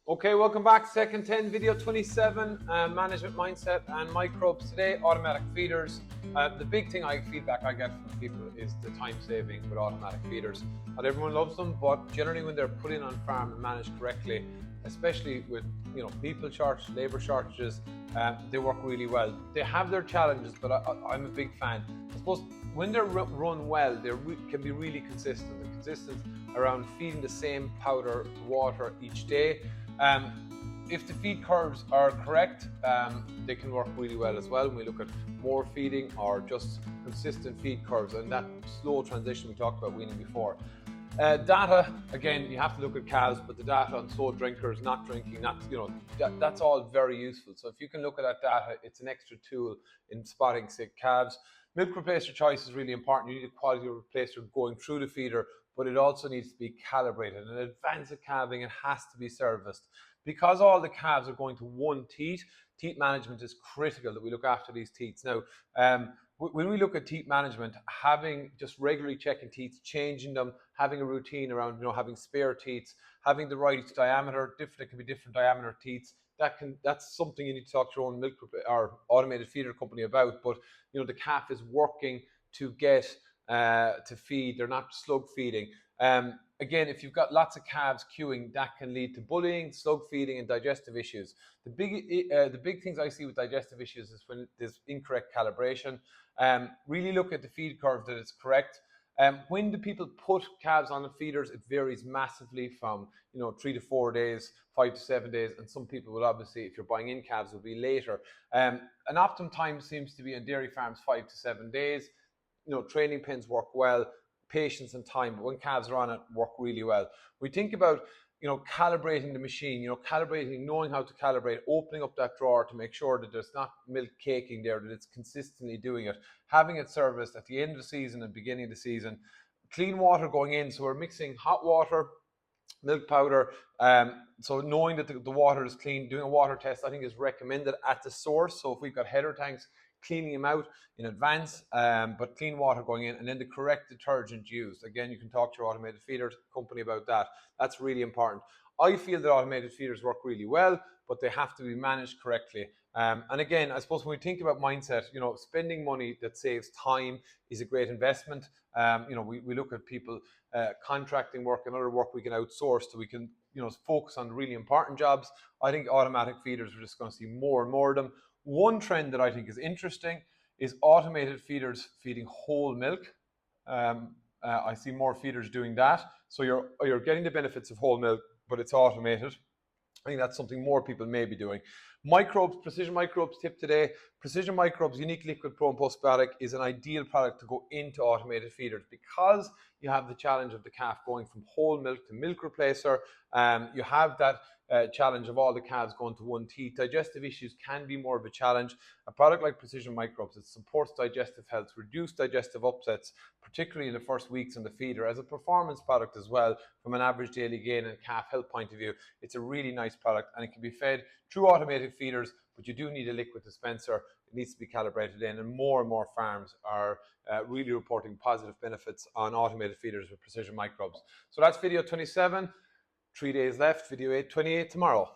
Okay, welcome back to Second 10, video 27, management mindset and microbes. Today, automatic feeders. The big thing feedback I get from people is the time saving with automatic feeders. Not everyone loves them, but generally when they're put in on farm and managed correctly, especially with people shortages, labor shortages, they work really well. They have their challenges, but I'm a big fan. I suppose when they're run well, they can be really consistent. They're consistent around feeding the same powder water each day. If the feed curves are correct, they can work really well as well when we look at more feeding or just consistent feed curves and that slow transition we talked about weaning before. Data, again, you have to look at calves, but the data on slow drinkers, not drinking, that's all very useful. So if you can look at that data, it's an extra tool in spotting sick calves. Milk replacer choice is really important. You need a quality replacer going through the feeder, but it also needs to be calibrated. In advance of calving, it has to be serviced. Because all the calves are going to one teat, teat management is critical that we look after these teats. Now, when we look at teat management, having just regularly checking teats, changing them, having a routine around having spare teats, having the right diameter, it can be different diameter teats. That's something you need to talk to your own milk or automated feeder company about. But the calf is working to get to feed. They're not slug feeding. Again, if you've got lots of calves queuing, that can lead to bullying, slug feeding, and digestive issues. The big things I see with digestive issues is when there's incorrect calibration. Really look at the feed curve that it's correct. When do people put calves on the feeders? It varies massively from 3 to 4 days, 5 to 7 days, and some people will obviously, if you're buying in calves, will be later. An optimum time seems to be in dairy farms 5 to 7 days. Training pens work well, patience and time, but when calves are on it, work really well. We think about calibrating the machine, knowing how to calibrate, opening up that drawer to make sure that there's not milk caking there, that it's consistently doing it, having it serviced at the end of the season and beginning of the season, clean water going in, so we're mixing hot water, milk powder, so knowing that the water is clean, doing a water test I think is recommended at the source. So if we've got header tanks, cleaning them out in advance, but clean water going in, and then the correct detergent used. Again, you can talk to your automated feeder company about that. That's really important. I feel that automated feeders work really well, but they have to be managed correctly. And again, I suppose when we think about mindset, spending money that saves time is a great investment. We look at people contracting work and other work we can outsource so we can focus on really important jobs. I think automatic feeders, we're just going to see more and more of them. One trend that I think is interesting is automated feeders feeding whole milk. I see more feeders doing that. So you're getting the benefits of whole milk, but it's automated. I think that's something more people may be doing. Microbes, Precision Microbes tip today. Precision Microbes Unique Liquid Pro and Postbiotic is an ideal product to go into automated feeders because you have the challenge of the calf going from whole milk to milk replacer. You have that challenge of all the calves going to one teat. Digestive issues can be more of a challenge. A product like Precision Microbes, it supports digestive health, reduce digestive upsets, particularly in the first weeks on the feeder. As a performance product as well, from an average daily gain and calf health point of view, it's a really nice product and it can be fed through automated feeders, but you do need a liquid dispenser. It needs to be calibrated in, and more farms are really reporting positive benefits on automated feeders with Precision Microbes. So that's video 27. 3 days left, video 28 tomorrow.